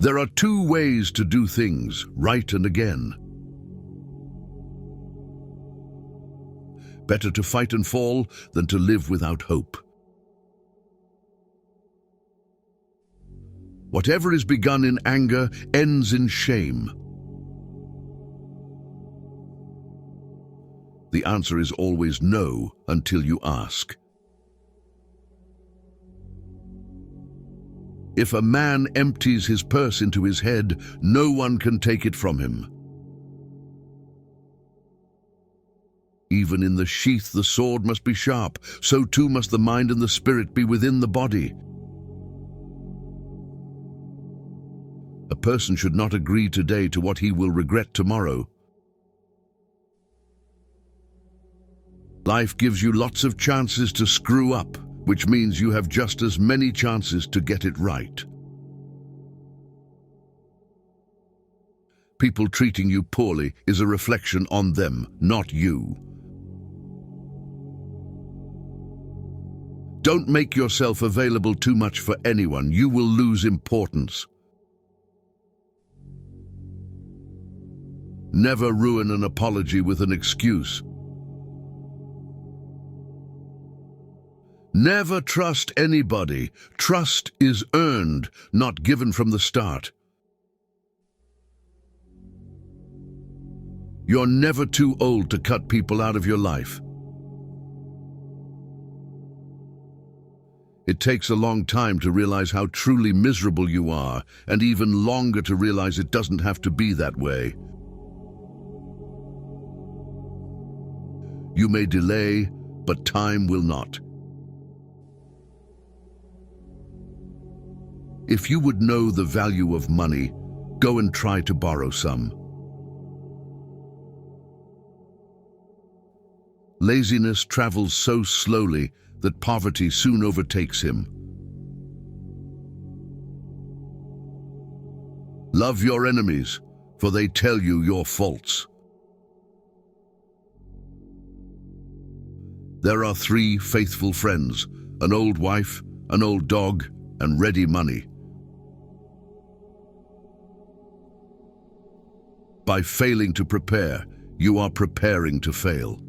There are two ways to do things, right and again. Better to fight and fall than to live without hope. Whatever is begun in anger ends in shame. The answer is always no until you ask. If a man empties his purse into his head, no one can take it from him. Even in the sheath the sword must be sharp, so too must the mind and the spirit be within the body. A person should not agree today to what he will regret tomorrow. Life gives you lots of chances to screw up, which means you have just as many chances to get it right. People treating you poorly is a reflection on them, not you. Don't make yourself available too much for anyone. You will lose importance. Never ruin an apology with an excuse. Never trust anybody. Trust is earned, not given from the start. You're never too old to cut people out of your life. It takes a long time to realize how truly miserable you are, and even longer to realize it doesn't have to be that way. You may delay, but time will not. If you would know the value of money, go and try to borrow some. Laziness travels so slowly that poverty soon overtakes him. Love your enemies, for they tell you your faults. There are 3 faithful friends, an old wife, an old dog, and ready money. By failing to prepare, you are preparing to fail.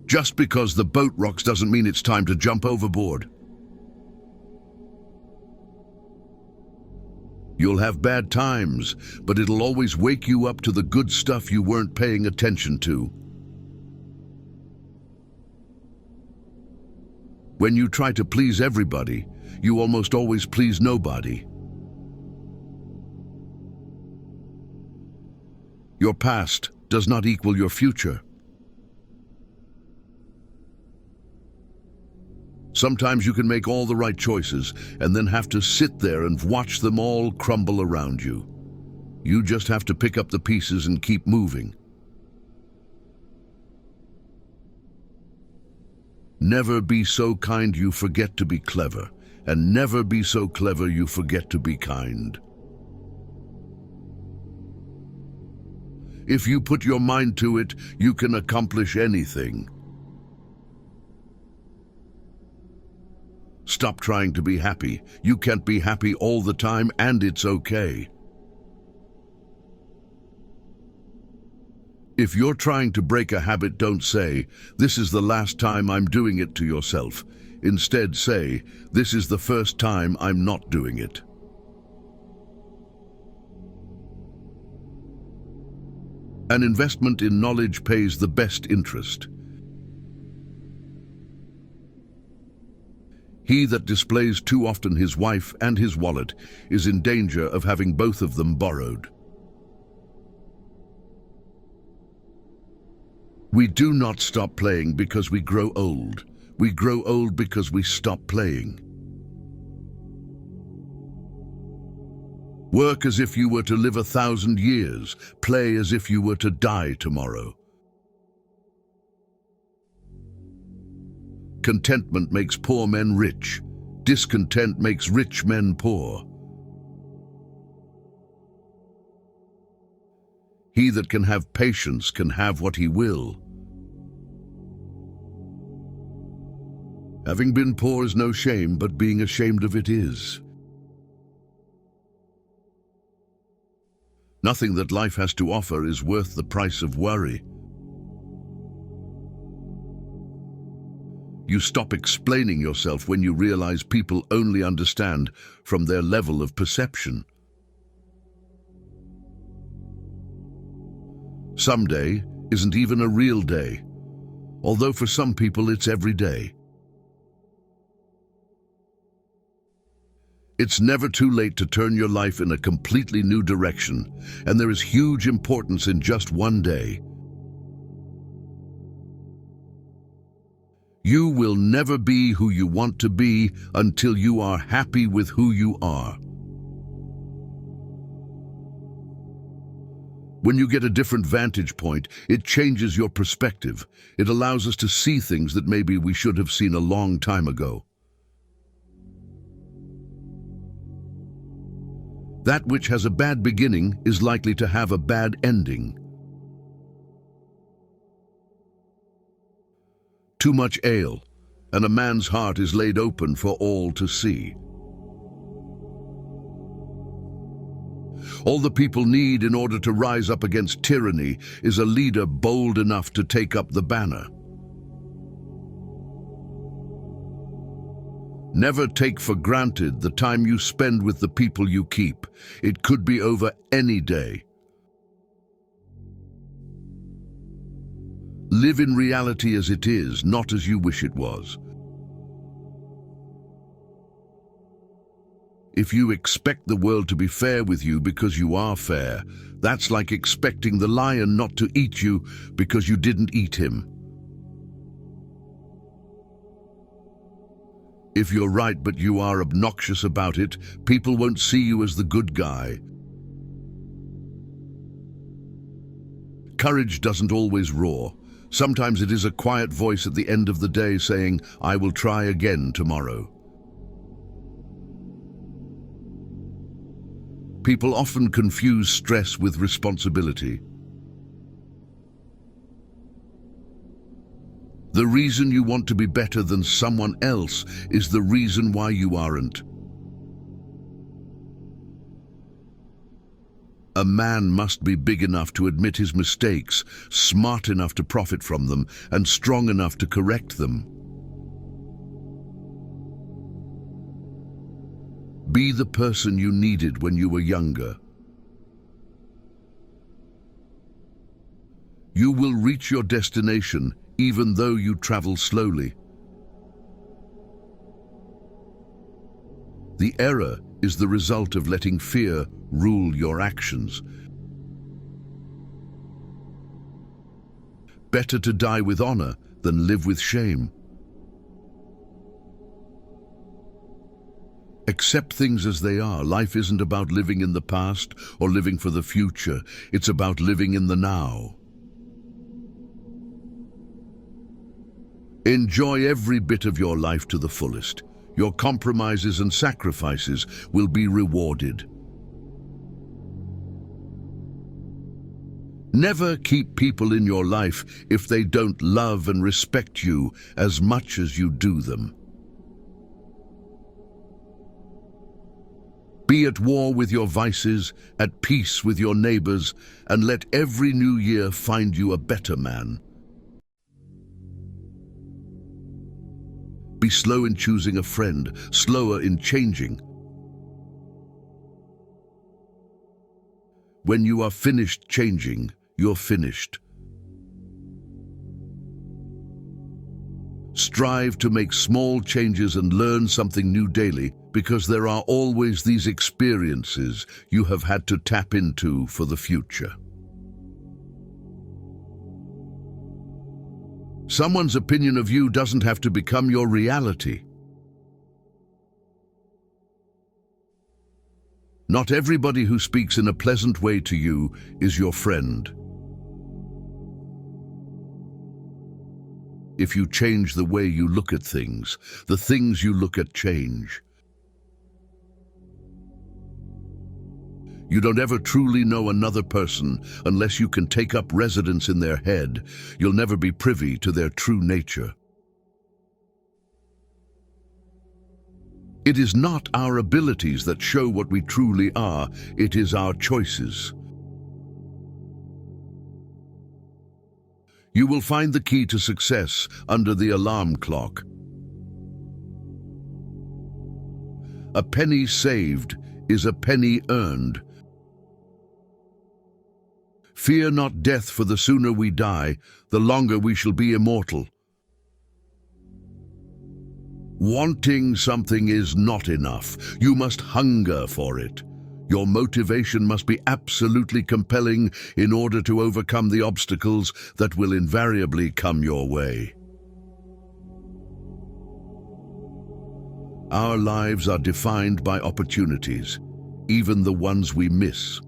Just because the boat rocks doesn't mean it's time to jump overboard. You'll have bad times, but it'll always wake you up to the good stuff you weren't paying attention to. When you try to please everybody, you almost always please nobody. Your past does not equal your future. Sometimes you can make all the right choices and then have to sit there and watch them all crumble around you. You just have to pick up the pieces and keep moving. Never be so kind you forget to be clever, and never be so clever you forget to be kind. If you put your mind to it, you can accomplish anything. Stop trying to be happy. You can't be happy all the time, and it's okay. If you're trying to break a habit, don't say, "This is the last time I'm doing it," to yourself. Instead, say, "This is the first time I'm not doing it." An investment in knowledge pays the best interest. He that displays too often his wife and his wallet is in danger of having both of them borrowed. We do not stop playing because we grow old. We grow old because we stop playing. Work as if you were to live 1,000 years. Play as if you were to die tomorrow. Contentment makes poor men rich. Discontent makes rich men poor. He that can have patience can have what he will. Having been poor is no shame, but being ashamed of it is. Nothing that life has to offer is worth the price of worry. You stop explaining yourself when you realize people only understand from their level of perception. Someday isn't even a real day, although for some people it's every day. It's never too late to turn your life in a completely new direction, and there is huge importance in just one day. You will never be who you want to be until you are happy with who you are. When you get a different vantage point, it changes your perspective. It allows us to see things that maybe we should have seen a long time ago. That which has a bad beginning is likely to have a bad ending. Too much ale, and a man's heart is laid open for all to see. All the people need in order to rise up against tyranny is a leader bold enough to take up the banner. Never take for granted the time you spend with the people you keep. It could be over any day. Live in reality as it is, not as you wish it was. If you expect the world to be fair with you because you are fair, that's like expecting the lion not to eat you because you didn't eat him. If you're right but you are obnoxious about it, people won't see you as the good guy. Courage doesn't always roar. Sometimes it is a quiet voice at the end of the day saying, "I will try again tomorrow." People often confuse stress with responsibility. The reason you want to be better than someone else is the reason why you aren't. A man must be big enough to admit his mistakes, smart enough to profit from them, and strong enough to correct them. Be the person you needed when you were younger. You will reach your destination even though you travel slowly. The error is the result of letting fear rule your actions. Better to die with honor than live with shame. Accept things as they are. Life isn't about living in the past or living for the future. It's about living in the now. Enjoy every bit of your life to the fullest. Your compromises and sacrifices will be rewarded. Never keep people in your life if they don't love and respect you as much as you do them. Be at war with your vices, at peace with your neighbors, and let every new year find you a better man. Be slow in choosing a friend, slower in changing. When you are finished changing, you're finished. Strive to make small changes and learn something new daily, because there are always these experiences you have had to tap into for the future. Someone's opinion of you doesn't have to become your reality. Not everybody who speaks in a pleasant way to you is your friend. If you change the way you look at things, the things you look at change. You don't ever truly know another person unless you can take up residence in their head. You'll never be privy to their true nature. It is not our abilities that show what we truly are, it is our choices. You will find the key to success under the alarm clock. A penny saved is a penny earned. Fear not death, for the sooner we die, the longer we shall be immortal. Wanting something is not enough. You must hunger for it. Your motivation must be absolutely compelling in order to overcome the obstacles that will invariably come your way. Our lives are defined by opportunities, even the ones we miss.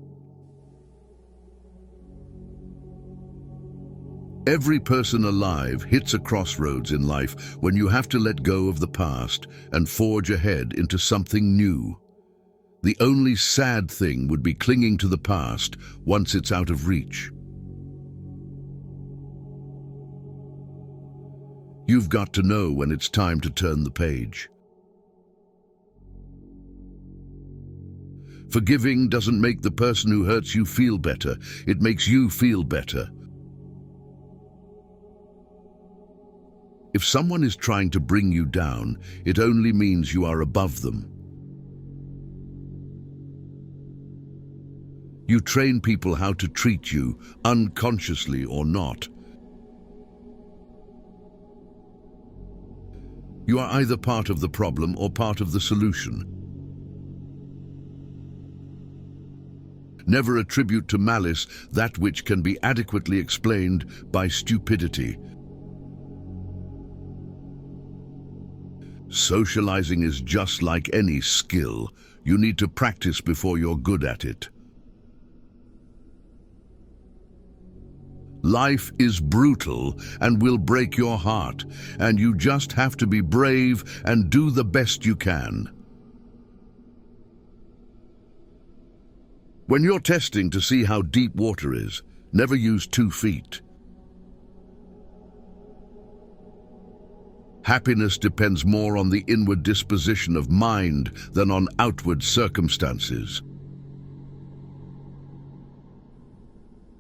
Every person alive hits a crossroads in life when you have to let go of the past and forge ahead into something new. The only sad thing would be clinging to the past once it's out of reach. You've got to know when it's time to turn the page. Forgiving doesn't make the person who hurts you feel better, it makes you feel better. If someone is trying to bring you down, it only means you are above them. You train people how to treat you, unconsciously or not. You are either part of the problem or part of the solution. Never attribute to malice that which can be adequately explained by stupidity. Socializing is just like any skill. You need to practice before you're good at it. Life is brutal and will break your heart, and you just have to be brave and do the best you can. When you're testing to see how deep water is, never use 2 feet. Happiness depends more on the inward disposition of mind than on outward circumstances.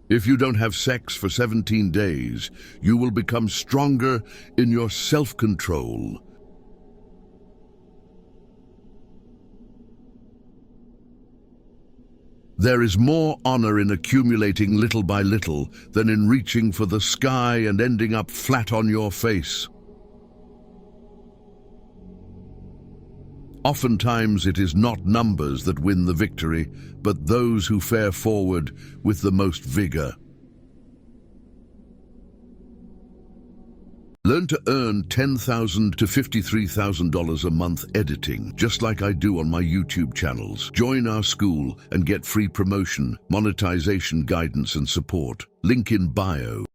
If you don't have sex for 17 days, you will become stronger in your self-control. There is more honor in accumulating little by little than in reaching for the sky and ending up flat on your face. Oftentimes it is not numbers that win the victory, but those who fare forward with the most vigor. Learn to earn $10,000 to $53,000 a month editing, just like I do on my YouTube channels. Join our school and get free promotion, monetization guidance and support. Link in bio.